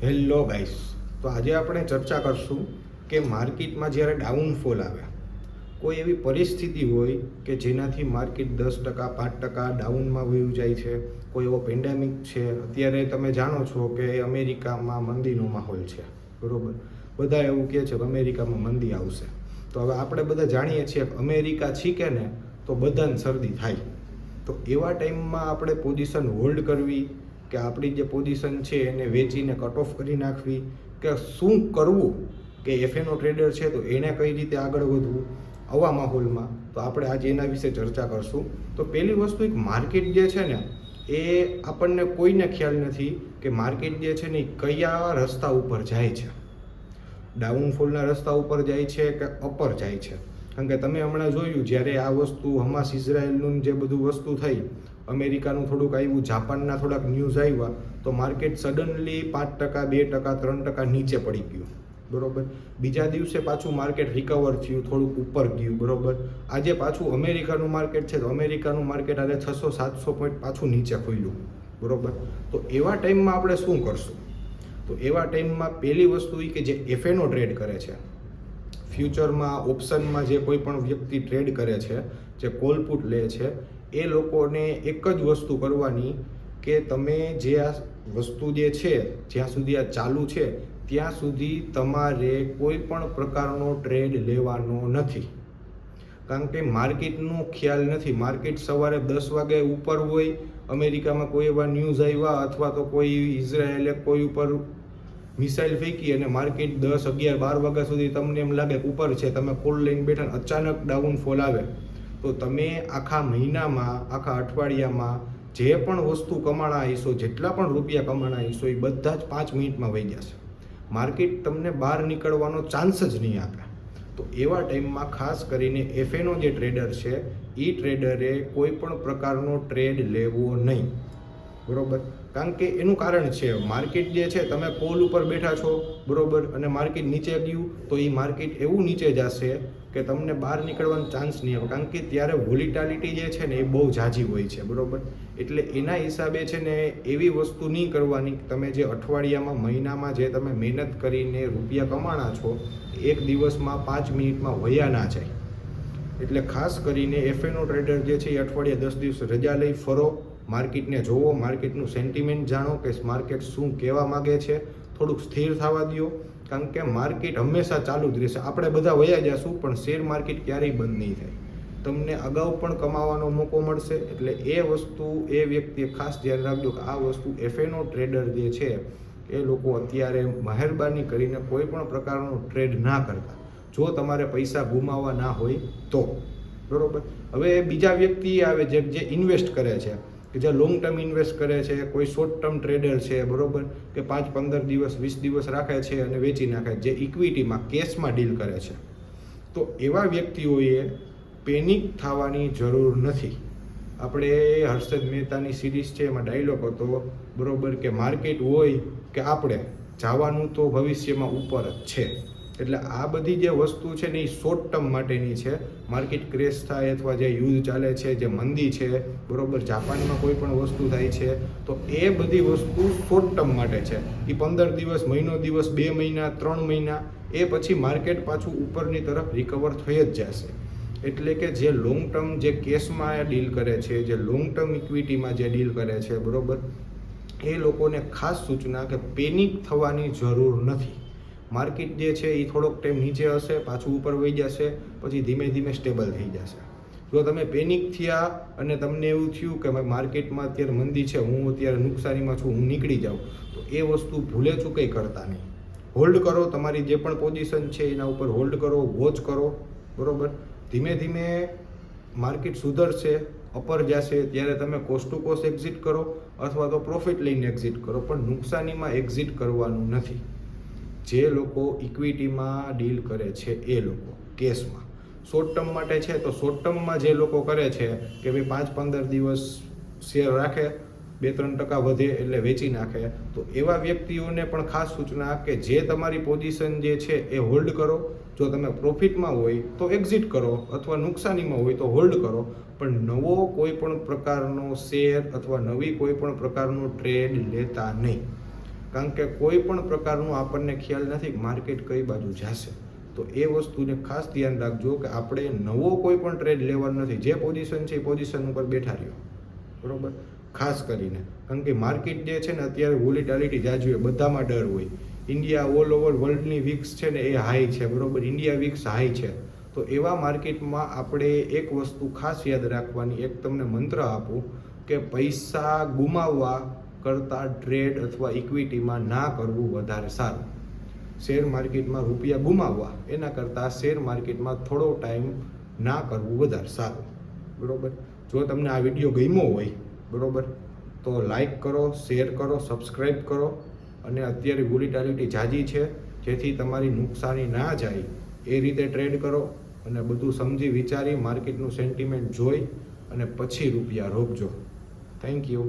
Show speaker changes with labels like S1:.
S1: Hello guys, તો આજે આપણે ચર્ચા કરશું કે માર્કેટમાં જ્યારે ડાઉનફોલ આવે, કોઈ એવી પરિસ્થિતિ હોય કે જેનાથી માર્કેટ 10% 5% ડાઉનમાં વયું જાય છે, કોઈ એવો પેન્ડેમિક છે. અત્યારે તમે જાણો છો કે અમેરિકામાં મંદીનો માહોલ છે, બરાબર. બધા એવું કહે છે કે અમેરિકામાં મંદી આવશે. તો હવે આપણે બધા જાણીએ છીએ કે અમેરિકા છીકે ને તો બધાને શરદી થાય. તો એવા ટાઈમમાં આપણે પોઝિશન હોલ્ડ કરવી કે આપણી જે પોઝિશન છે એને વેચીને કટ ઓફ કરી નાખવી, કે શું કરવું, કે એફએનો ટ્રેડર છે તો એને કઈ રીતે આગળ વધવું આવા માહોલમાં, તો આપણે આજે એના વિશે ચર્ચા કરશું. તો પહેલી વસ્તુ, એક માર્કેટ જે છે ને એ આપણને કોઈને ખ્યાલ નથી કે માર્કેટ જે છે ને એ કયા રસ્તા ઉપર જાય છે. ડાઉનફોલના રસ્તા ઉપર જાય છે કે અપર જાય છે. કારણ કે તમે હમણાં જોયું જ્યારે આ વસ્તુ હમાસ ઇઝરાયલનું જે બધું વસ્તુ થઈ, અમેરિકાનું થોડુંક આવ્યું, જાપાનના થોડાક ન્યૂઝ આવ્યા, તો માર્કેટ સડનલી 5%, 2%, 3% નીચે પડી ગયું, બરાબર. બીજા દિવસે પાછું માર્કેટ રિકવર થયું, થોડુંક ઉપર ગયું, બરાબર. આજે પાછું અમેરિકાનું માર્કેટ છે તો અમેરિકાનું માર્કેટ આજે 600-700 પોઈન્ટ પાછું નીચે ખુલ્યું, બરાબર. તો એવા ટાઈમમાં આપણે શું કરશું? તો એવા ટાઈમમાં પહેલી વસ્તુ એ કે જે એફએનો ટ્રેડ કરે છે, ફ્યુચરમાં ઓપ્શનમાં જે કોઈ પણ વ્યક્તિ ટ્રેડ કરે છે, જે કોલ પુટ લે છે, એ લોકોને એક જ વસ્તુ કરવાની કે તમે જે આ વસ્તુ જે છે જ્યાં સુધી આ ચાલુ છે ત્યાં સુધી તમારે કોઈ પણ પ્રકારનો ટ્રેડ લેવાનો નથી. કારણ કે માર્કેટનો ખ્યાલ નથી. માર્કેટ સવારે 10 વાગે ઉપર હોય, અમેરિકામાં કોઈ એવા ન્યૂઝ આવ્યા અથવા તો કોઈ ઇઝરાયલે કોઈ ઉપર મિસાઇલ ફેંકી અને માર્કેટ 10, 11, 12 વાગ્યા સુધી તમને એમ લાગે ઉપર છે, તમે કોલ લઈને બેઠા, અચાનક ડાઉનફોલ આવે તો તમે આખા મહિનામાં, આખા અઠવાડિયામાં જે પણ વસ્તુ કમાણા હશો, જેટલા પણ રૂપિયા કમાણા હશો, એ બધા જ 5 મિનિટમાં વહી જશે. માર્કેટ તમને બહાર નીકળવાનો ચાન્સ જ નહીં આપે. તો એવા ટાઈમમાં ખાસ કરીને એફએનો જે ટ્રેડર છે એ ટ્રેડરે કોઈ પણ પ્રકારનો ટ્રેડ લેવો નહીં, બરાબર. કારણ કે એનું કારણ છે, માર્કેટ જે છે, તમે કોલ ઉપર બેઠા છો, બરાબર, અને માર્કેટ નીચે ગયું તો એ માર્કેટ એવું નીચે જશે કે તમને બહાર નીકળવાનો ચાન્સ નહીં આવે. કારણ કે ત્યારે વોલિટાલિટી જે છે ને એ બહુ ઝાઝી હોય છે, બરાબર. એટલે એના હિસાબે છે ને એવી વસ્તુ નહીં કરવાની. તમે જે અઠવાડિયામાં, મહિનામાં જે તમે મહેનત કરીને રૂપિયા કમાણા છો, એક દિવસમાં 5 મિનિટમાં વયા ના જાય. એટલે ખાસ કરીને એફએનો ટ્રેડર જે છે એ અઠવાડિયા 10 દિવસ રજા લઈ ફરો, માર્કેટને જોવો, માર્કેટનું સેન્ટિમેન્ટ જાણો કે માર્કેટ શું કહેવા માગે છે, થોડુંક સ્થિર થવા દો. કારણ કે માર્કેટ હંમેશા ચાલુ જ રહેશે. આપણે બધા વયા જશું પણ શેર માર્કેટ ક્યારેય બંધ નહીં થાય. તમને અગાઉ પણ કમાવાનો મોકો મળશે. એટલે એ વસ્તુ એ વ્યક્તિએ ખાસ ધ્યાન રાખજો કે આ વસ્તુ એફએનો ટ્રેડર જે છે એ લોકો અત્યારે મહેરબાની કરીને કોઈ પણ પ્રકારનો ટ્રેડ ના કરતા, જો તમારે પૈસા ગુમાવવા ના હોય તો, બરાબર. હવે બીજા વ્યક્તિ આવે જે ઇન્વેસ્ટ કરે છે, કે જે લોંગ ટર્મ ઇન્વેસ્ટ કરે છે, કોઈ શોર્ટ ટર્મ ટ્રેડર છે, બરાબર, કે 5-15 દિવસ, 20 દિવસ રાખે છે અને વેચી નાખે, જે ઇક્વિટીમાં, કેશમાં ડીલ કરે છે. તો એવા વ્યક્તિઓએ પેનિક થવાની જરૂર નથી. આપણે હર્ષદ મહેતાની સિરીઝ છે એમાં ડાયલોગ હતો, બરાબર, કે માર્કેટ હોય કે આપણે જવાનું તો ભવિષ્યમાં ઉપર જ છે. એટલે આ બધી જે વસ્તુ છે ને એ શોર્ટ ટર્મ માટેની છે. માર્કેટ ક્રેશ થાય અથવા જે યુદ્ધ ચાલે છે, જે મંદી છે, બરાબર, જાપાનમાં કોઈ પણ વસ્તુ થાય છે, તો એ બધી વસ્તુ શોર્ટ ટર્મ માટે છે. એ 15 દિવસ, મહિનો દિવસ, 2 મહિના, 3 મહિના, એ પછી માર્કેટ પાછું ઉપરની તરફ રિકવર થઈ જ જશે. એટલે કે જે લોંગ ટર્મ, જે કેશમાં ડીલ કરે છે, જે લોંગ ટર્મ ઇક્વિટીમાં જે ડીલ કરે છે, બરાબર, એ લોકોને ખાસ સૂચના કે પેનિક થવાની જરૂર નથી. માર્કેટ જે છે એ થોડોક ટાઈમ નીચે હશે, પાછું ઉપર વહી જશે, પછી ધીમે ધીમે સ્ટેબલ થઈ જશે. જો તમે પેનિક થયા અને તમને એવું થયું કે માર્કેટમાં અત્યારે મંદી છે, હું અત્યારે નુકસાનીમાં છું, હું નીકળી જાઉં, તો એ વસ્તુ ભૂલે ચૂકે કરતા નહીં. હોલ્ડ કરો, તમારી જે પણ પોઝિશન છે એના ઉપર હોલ્ડ કરો, વોચ કરો, બરાબર. ધીમે ધીમે માર્કેટ સુધરશે, અપર જશે, ત્યારે તમે કોસ્ટ ટુ કોસ્ટ એક્ઝિટ કરો અથવા તો પ્રોફિટ લઈને એક્ઝિટ કરો, પણ નુકસાનીમાં એક્ઝિટ કરવાનું નથી. જે લોકો ઇક્વિટીમાં ડીલ કરે છે એ લોકો, કેશમાં શોર્ટ ટર્મ માટે છે, તો શોર્ટ ટર્મમાં જે લોકો કરે છે કે ભાઈ 5-15 દિવસ શેર રાખે, 2-3% વધે એટલે વેચી નાખે, તો એવા વ્યક્તિઓને પણ ખાસ સૂચના કે જે તમારી પોઝિશન જે છે એ હોલ્ડ કરો. જો તમે પ્રોફિટમાં હોય તો એક્ઝિટ કરો, અથવા નુકસાનીમાં હોય તો હોલ્ડ કરો, પણ નવો કોઈ પણ પ્રકારનો શેર અથવા નવી કોઈ પણ પ્રકારનો ટ્રેડ લેતા નહીં. કારણ કે કોઈ પણ પ્રકારનું આપણને ખ્યાલ નથી કે માર્કેટ કઈ બાજુ જશે. તો એ વસ્તુને ખાસ ધ્યાન રાખજો કે આપણે નવો કોઈ પણ ટ્રેડ લેવાનો નથી. જે પોઝિશન છે એ પોઝિશન ઉપર બેઠા રહ્યો, બરાબર. ખાસ કરીને કારણ કે માર્કેટ જે છે ને અત્યારે વોલેટિલિટી જાજુ હોય, બધામાં ડર હોય. ઇન્ડિયા ઓલ ઓવર વર્લ્ડની વિક્સ છે ને એ હાઈ છે, બરાબર. ઇન્ડિયા વિક્સ હાઈ છે. તો એવા માર્કેટમાં આપણે એક વસ્તુ ખાસ યાદ રાખવાની, એક તમને મંત્ર આપું કે પૈસા ગુમાવવા કરતાં ટ્રેડ અથવા ઇક્વિટીમાં ના કરવું વધારે સારું. શેર માર્કેટમાં રૂપિયા ગુમાવવા એના કરતાં શેર માર્કેટમાં થોડો ટાઈમ ના કરવું વધારે સારું, બરાબર. જો તમને આ વિડીયો ગમ્યો હોય, બરાબર, તો લાઈક કરો, શેર કરો, સબસ્ક્રાઈબ કરો. અને અત્યારે વોલેટિલિટી જાજી છે, જેથી તમારી નુકસાની ના જાય એ રીતે ટ્રેડ કરો. અને બધું સમજી વિચારી માર્કેટનું સેન્ટિમેન્ટ જોઈ અને પછી રૂપિયા રોકજો. Thank you.